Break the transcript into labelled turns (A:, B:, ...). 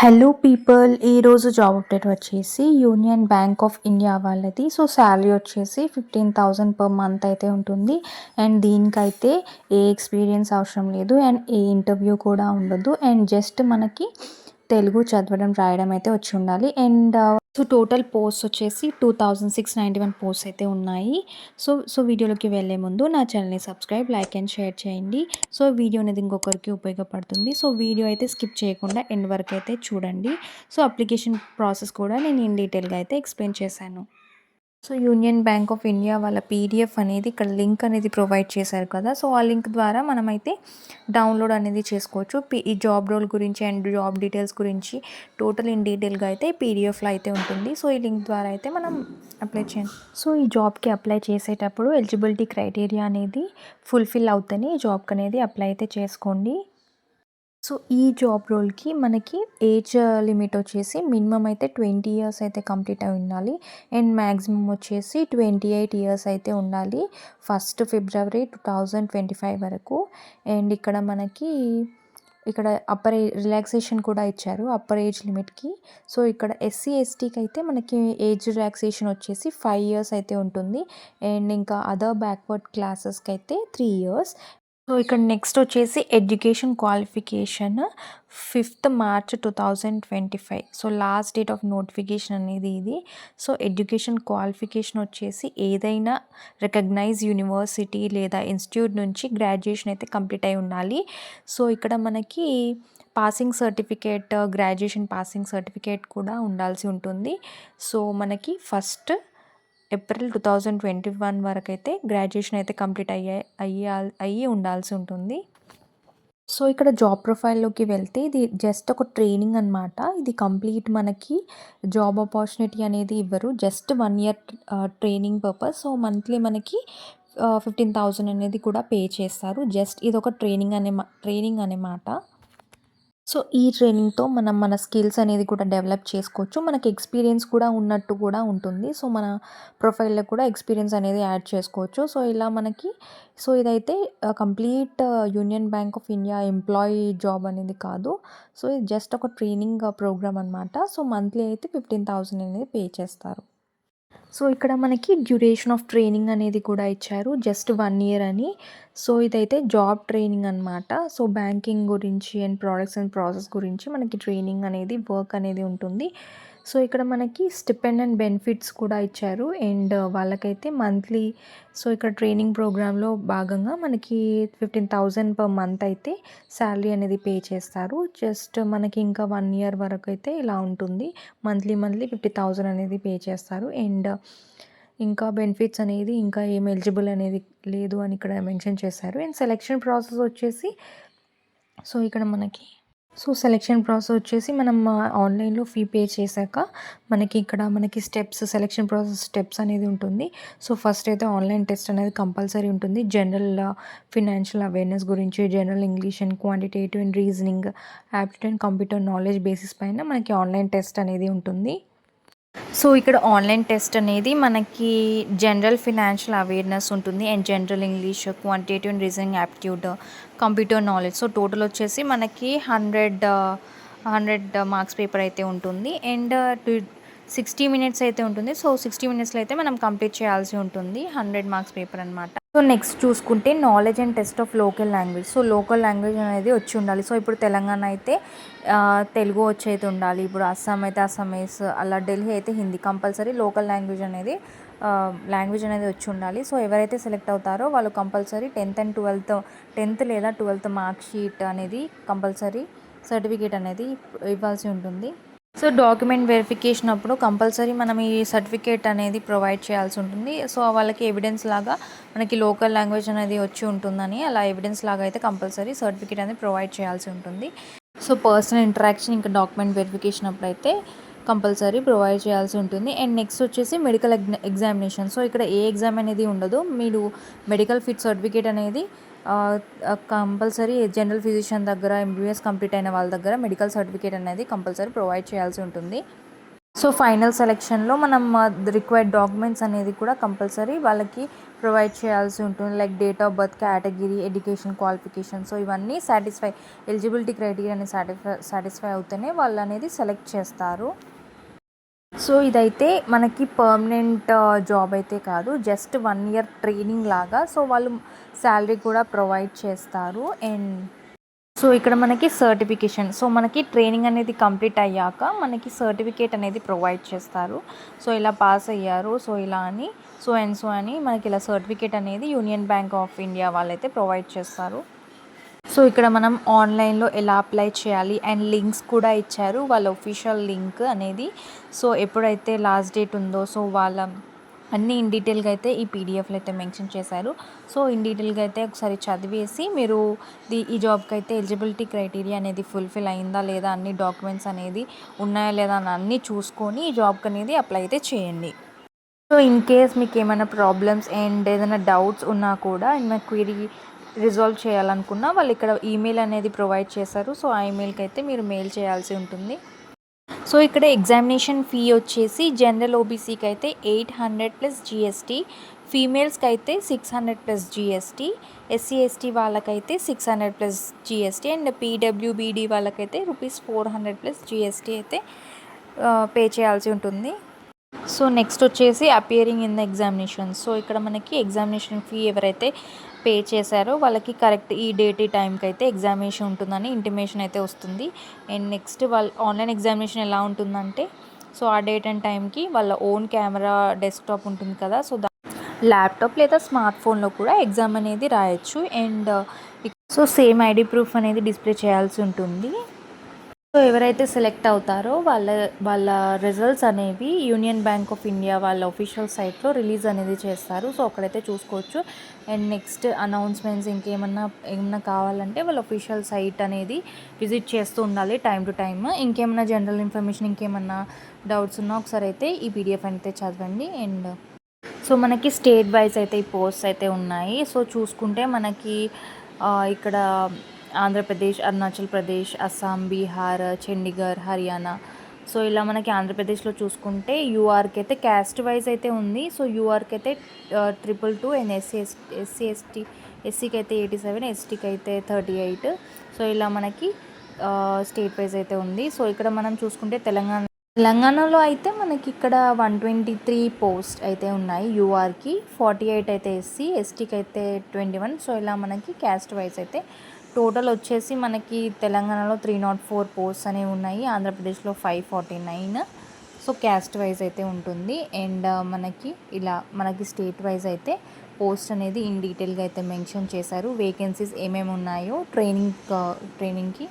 A: Hello people, ఈరోజు job update వచ్చేసి union bank of India వాళ్ళది. సో శాలరీ వచ్చేసి 15,000 పర్ మంత్ అయితే ఉంటుంది. అండ్ దీనికైతే ఏ ఎక్స్పీరియన్స్ అవసరం లేదు అండ్ ఏ ఇంటర్వ్యూ కూడా ఉండదు. అండ్ జస్ట్ మనకి తెలుగు చదవడం రాయడం అయితే వచ్చి ఉండాలి. అండ్ సో టోటల్ పోస్ట్ వచ్చేసి 2691 పోస్ట్ అయితే ఉన్నాయి. సో వీడియోలోకి వెళ్ళే ముందు నా ఛానల్ని సబ్స్క్రైబ్, లైక్ అండ్ షేర్ చేయండి. సో వీడియో అనేది ఇంకొకరికి ఉపయోగపడుతుంది. సో వీడియో అయితే స్కిప్ చేయకుండా ఎండ్ వరకు అయితే చూడండి. సో అప్లికేషన్ ప్రాసెస్ కూడా నేను ఇన్ డీటెయిల్గా అయితే ఎక్స్ప్లెయిన్ చేశాను. So union bank of India వాళ్ళ పీడిఎఫ్ అనేది ఇక్కడ లింక్ అనేది ప్రొవైడ్ చేశారు కదా. సో ఆ లింక్ ద్వారా మనమైతే డౌన్లోడ్ అనేది చేసుకోవచ్చు. ఈ జాబ్ రోల్ గురించి అండ్ జాబ్ డీటెయిల్స్ గురించి టోటల్ ఇన్ డీటెయిల్గా అయితే పీడిఎఫ్లో అయితే ఉంటుంది. సో ఈ లింక్ ద్వారా అయితే మనం అప్లై చేయండి. సో ఈ జాబ్కి అప్లై చేసేటప్పుడు ఎలిజిబిలిటీ క్రైటీరియా అనేది ఫుల్ఫిల్ అవుతని ఈ జాబ్కి అనేది అప్లై అయితే చేసుకోండి. సో ఈ జాబ్ రోల్కి మనకి ఏజ్ లిమిట్ వచ్చేసి మినిమం అయితే 20 ఇయర్స్ అయితే కంప్లీట్ అయి ఉండాలి. అండ్ మ్యాక్సిమం వచ్చేసి 28 ఇయర్స్ అయితే ఉండాలి 1 ఫిబ్రవరి 2025 వరకు. అండ్ ఇక్కడ మనకి అప్పర్ ఏజ్ రిలాక్సేషన్ కూడా ఇచ్చారు అప్పర్ ఏజ్ లిమిట్కి. సో ఇక్కడ ఎస్సీ ఎస్టీకి అయితే మనకి ఏజ్ రిలాక్సేషన్ వచ్చేసి 5 ఇయర్స్ అయితే ఉంటుంది. అండ్ ఇంకా అదర్ బ్యాక్వర్డ్ క్లాసెస్కి అయితే 3 ఇయర్స్. సో ఇక్కడ నెక్స్ట్ వచ్చేసి education qualification 5th March 2025. So last date of notification అనేది ఇది. సో ఎడ్యుకేషన్ క్వాలిఫికేషన్ వచ్చేసి ఏదైనా రికగ్నైజ్ యూనివర్సిటీ లేదా ఇన్స్టిట్యూట్ నుంచి గ్రాడ్యుయేషన్ అయితే కంప్లీట్ అయి ఉండాలి. సో ఇక్కడ మనకి passing certificate, graduation passing certificate కూడా ఉండాల్సి ఉంటుంది. సో మనకి 1 ఏప్రిల్ 2021 వరకు అయితే గ్రాడ్యుయేషన్ అయితే కంప్లీట్ అయ్యి ఉండాల్సి ఉంటుంది. సో ఇక్కడ జాబ్ ప్రొఫైల్లోకి వెళ్తే ఇది జస్ట్ ఒక ట్రైనింగ్ అనమాట. ఇది కంప్లీట్ మనకి జాబ్ ఆపర్చునిటీ అనేది ఇవ్వరు, just 1 year training purpose. So monthly మనకి 15,000 అనేది కూడా పే చేస్తారు. జస్ట్ ఇది ఒక ట్రైనింగ్ అన్నమాట. సో ఈ ట్రైనింగ్తో మనం మన స్కిల్స్ అనేది కూడా డెవలప్ చేసుకోవచ్చు. మనకి ఎక్స్పీరియన్స్ కూడా ఉన్నట్టు కూడా ఉంటుంది. సో మన ప్రొఫైల్లో కూడా ఎక్స్పీరియన్స్ అనేది యాడ్ చేసుకోవచ్చు. సో ఇలా మనకి ఇదైతే complete union bank of India employee job అనేది కాదు. సో ఇది జస్ట్ ఒక ట్రైనింగ్ ప్రోగ్రామ్ అనమాట. సో మంత్లీ అయితే 15,000 అనేది పే చేస్తారు. సో ఇక్కడ మనకి డ్యూరేషన్ ఆఫ్ ట్రైనింగ్ అనేది కూడా ఇచ్చారు, జస్ట్ 1 ఇయర్ అని. సో ఇదైతే జాబ్ ట్రైనింగ్ అనమాట. సో బ్యాంకింగ్ గురించి అండ్ ప్రోడక్ట్స్ అండ్ ప్రాసెస్ గురించి మనకి ట్రైనింగ్ అనేది వర్క్ అనేది ఉంటుంది. సో ఇక్కడ మనకి స్టిపెండ్ అండ్ బెనిఫిట్స్ కూడా ఇచ్చారు. అండ్ వాళ్ళకైతే మంత్లీ సో ఇక్కడ ట్రైనింగ్ ప్రోగ్రాంలో భాగంగా మనకి 15,000 పర్ మంత్ అయితే శాలరీ అనేది పే చేస్తారు. జస్ట్ మనకి ఇంకా 1 ఇయర్ వరకు అయితే ఇలా ఉంటుంది. మంత్లీ 50,000 అనేది పే చేస్తారు. అండ్ ఇంకా బెనిఫిట్స్ అనేది ఇంకా ఏం ఎలిజిబుల్ అనేది లేదు అని ఇక్కడ మెన్షన్ చేశారు. అండ్ సెలెక్షన్ ప్రాసెస్ వచ్చేసి సో ఇక్కడ మనకి సెలెక్షన్ ప్రాసెస్ వచ్చేసి మనం ఆన్లైన్లో ఫీ పే చేశాక మనకి సెలెక్షన్ ప్రాసెస్ స్టెప్స్ అనేది ఉంటుంది. సో ఫస్ట్ అయితే ఆన్లైన్ టెస్ట్ అనేది కంపల్సరీ ఉంటుంది. జనరల్ ఫినాన్షియల్ అవేర్నెస్ గురించి, general English and quantitative and reasoning, aptitude and computer knowledge basis పైన మనకి ఆన్లైన్ టెస్ట్ అనేది ఉంటుంది. సో ఇక్కడ ఆన్లైన్ టెస్ట్ అనేది మనకి జనరల్ ఫినాన్షియల్ అవేర్నెస్ ఉంటుంది and general English, quantitative and reasoning, aptitude, computer knowledge. So total వచ్చేసి మనకి 100 మార్క్స్ పేపర్ అయితే ఉంటుంది. అండ్ 60 మినిట్స్ అయితే ఉంటుంది. సో 60 మినిట్స్లో అయితే మనం కంప్లీట్ చేయాల్సి ఉంటుంది 100 మార్క్స్ పేపర్ అనమాట. సో నెక్స్ట్ చూసుకుంటే knowledge and test of local language. So local language అనేది వచ్చి ఉండాలి. సో ఇప్పుడు తెలంగాణ అయితే తెలుగు వచ్చి అయితే ఉండాలి. ఇప్పుడు అస్సాం అయితే అస్సామీస్, అలా ఢిల్లీ అయితే హిందీ. కంపల్సరీ లోకల్ లాంగ్వేజ్ అనేది వచ్చి ఉండాలి. సో ఎవరైతే సెలెక్ట్ అవుతారో వాళ్ళు కంపల్సరీ 10th లేదా 12th మార్క్ షీట్ అనేది కంపల్సరీ సర్టిఫికేట్ అనేది ఇవ్వాల్సి ఉంటుంది. సో డాక్యుమెంట్ వెరిఫికేషన్ అప్పుడు కంపల్సరీ మనం ఈ సర్టిఫికేట్ అనేది ప్రొవైడ్ చేయాల్సి ఉంటుంది. సో వాళ్ళకి ఎవిడెన్స్ లాగా మనకి లోకల్ లాంగ్వేజ్ అనేది వచ్చి ఉంటుందని అలా ఎవిడెన్స్ లాగా అయితే కంపల్సరీ సర్టిఫికేట్ అనేది ప్రొవైడ్ చేయాల్సి ఉంటుంది. సో పర్సనల్ ఇంటరాక్షన్ ఇంకా డాక్యుమెంట్ వెరిఫికేషన్ అప్పుడు అయితే కంపల్సరీ ప్రొవైడ్ చేయాల్సి ఉంటుంది. అండ్ నెక్స్ట్ వచ్చేసి మెడికల్ ఎగ్జామినేషన్. సో ఇక్కడ ఏ ఎగ్జామ్ అనేది ఉండదు. మీరు మెడికల్ ఫిట్ సర్టిఫికేట్ అనేది కంపల్సరీ జనరల్ ఫిజిషియన్ దగ్గర, ఎంబీబీఎస్ కంప్లీట్ అయిన వాళ్ళ దగ్గర మెడికల్ సర్టిఫికేట్ అనేది కంపల్సరీ ప్రొవైడ్ చేయాల్సి ఉంటుంది. సో ఫైనల్ సెలెక్షన్లో మనం రిక్వైర్డ్ డాక్యుమెంట్స్ అనేది కూడా కంపల్సరీ వాళ్ళకి ప్రొవైడ్ చేయాల్సి ఉంటుంది. Like date of birth, category, education qualification. So ఇవన్నీ ఎలిజిబిలిటీ క్రైటీరియాని సాటిస్ఫై అవుతేనే వాళ్ళు అనేది సెలెక్ట్ చేస్తారు. సో ఇదైతే మనకి పర్మనెంట్ జాబ్ అయితే కాదు, జస్ట్ 1 ఇయర్ ట్రైనింగ్ లాగా. సో వాళ్ళు శాలరీ కూడా ప్రొవైడ్ చేస్తారు. అండ్ సో ఇక్కడ మనకి సర్టిఫికేషన్, సో మనకి ట్రైనింగ్ అనేది కంప్లీట్ అయ్యాక మనకి సర్టిఫికేట్ అనేది ప్రొవైడ్ చేస్తారు. సో ఇలా పాస్ అయ్యారు, సో ఇలా అని సో అని మనకి ఇలా సర్టిఫికేట్ అనేది యూనియన్ బ్యాంక్ ఆఫ్ ఇండియా వాళ్ళైతే ప్రొవైడ్ చేస్తారు. సో ఇక్కడ మనం ఆన్లైన్లో ఎలా అప్లై చేయాలి అండ్ లింక్స్ కూడా ఇచ్చారు, వాళ్ళ ఒఫీషియల్ లింక్ అనేది. సో ఎప్పుడైతే లాస్ట్ డేట్ ఉందో సో వాళ్ళ అన్నీ ఇన్ డీటెయిల్గా అయితే ఈ పీడిఎఫ్లో అయితే మెన్షన్ చేశారు. సో ఇన్ డీటెయిల్గా అయితే ఒకసారి చదివేసి మీరు ఈ జాబ్కి అయితే ఎలిజిబిలిటీ క్రైటీరియా అనేది ఫుల్ఫిల్ అయిందా లేదా, అన్ని డాక్యుమెంట్స్ అనేది ఉన్నాయా లేదా అని అన్నీ చూసుకొని ఈ జాబ్కి అనేది అప్లై అయితే చేయండి. సో ఇన్ కేస్ మీకు ఏమైనా ప్రాబ్లమ్స్ అండ్ ఏదైనా డౌట్స్ ఉన్నా కూడా ఏమైనా క్వరీ రిజాల్వ్ చేయాలనుకున్నా వాళ్ళు ఇక్కడ ఈమెయిల్ అనేది ప్రొవైడ్ చేశారు. సో ఆ ఈమెయిల్కి అయితే మీరు మెయిల్ చేయాల్సి ఉంటుంది. సో ఇక్కడ ఎగ్జామినేషన్ ఫీ వచ్చేసి జనరల్ ఓబీసీకి అయితే 800 ప్లస్ జిఎస్టీ, ఫీమేల్స్కి అయితే 600 ప్లస్ జిఎస్టీ, ఎస్సీ ఎస్టీ వాళ్ళకైతే 600 ప్లస్ జిఎస్టీ అండ్ పీడబ్ల్యూబీడీ వాళ్ళకైతే ₹400 ప్లస్ జిఎస్టీ అయితే పే చేయాల్సి ఉంటుంది. సో నెక్స్ట్ వచ్చేసి appearing in the examination. So ఇక్కడ మనకి ఎగ్జామినేషన్ ఫీ ఎవరైతే పే చేశారో వాళ్ళకి కరెక్ట్ ఈ డేట్ ఈ టైంకి అయితే ఎగ్జామినేషన్ ఉంటుందని ఇంటిమేషన్ అయితే వస్తుంది. అండ్ నెక్స్ట్ వాళ్ళ ఆన్లైన్ ఎగ్జామినేషన్ ఎలా ఉంటుందంటే, సో ఆ డేట్ అండ్ టైంకి వాళ్ళ ఓన్ కెమెరా డెస్క్టాప్ ఉంటుంది కదా, సో ల్యాప్టాప్ లేదా స్మార్ట్ ఫోన్లో కూడా ఎగ్జామ్ అనేది రాయొచ్చు. And so same ID proof అనేది డిస్ప్లే చేయాల్సి ఉంటుంది. సో ఎవరైతే సెలెక్ట్ అవుతారో వాళ్ళ రిజల్ట్స్ అనేవి యూనియన్ బ్యాంక్ ఆఫ్ ఇండియా వాళ్ళ ఒఫీషియల్ సైట్లో రిలీజ్ అనేది చేస్తారు. సో అక్కడైతే చూసుకోవచ్చు. అండ్ నెక్స్ట్ అనౌన్స్మెంట్స్ ఏమన్నా కావాలంటే వాళ్ళ ఒఫీషియల్ సైట్ అనేది విజిట్ చేస్తూ ఉండాలి టైం టు టైమ్. ఇంకేమైనా జనరల్ ఇన్ఫర్మేషన్, ఇంకేమన్నా డౌట్స్ ఉన్నా ఒకసారి అయితే ఈ పీడిఎఫ్ అయితే చదవండి. అండ్ సో మనకి స్టేట్ వైజ్ అయితే ఈ పోస్ట్స్ అయితే ఉన్నాయి. సో చూసుకుంటే మనకి ఇక్కడ ఆంధ్రప్రదేశ్, అరుణాచల్ ప్రదేశ్, అస్సాం, బీహార్, చండీగఢ్, హర్యానా. సో ఇలా మనకి ఆంధ్రప్రదేశ్లో చూసుకుంటే యూఆర్కి అయితే క్యాస్ట్ వైజ్ అయితే ఉంది. సో యూఆర్కి అయితే 222 అండ్ ఎస్సీకి అయితే 87, ఎస్టీకి అయితే 38. సో ఇలా మనకి స్టేట్ వైజ్ అయితే ఉంది. సో ఇక్కడ మనం చూసుకుంటే తెలంగాణలో అయితే మనకి ఇక్కడ 123 పోస్ట్ అయితే ఉన్నాయి యూఆర్కి, 48 అయితే ఎస్టీకి అయితే 21. సో ఇలా మనకి క్యాస్ట్ వైజ్ అయితే టోటల్ వచ్చేసి మనకి తెలంగాణలో 304 పోస్ట్స్ అనేవి ఉన్నాయి, ఆంధ్రప్రదేశ్లో 549. సో క్యాస్ట్ వైజ్ అయితే ఉంటుంది. అండ్ మనకి స్టేట్ వైజ్ అయితే పోస్ట్ అనేది ఇన్ డీటెయిల్గా అయితే మెన్షన్ చేశారు, వేకెన్సీస్ ఏమేమి ఉన్నాయో ట్రైనింగ్కి.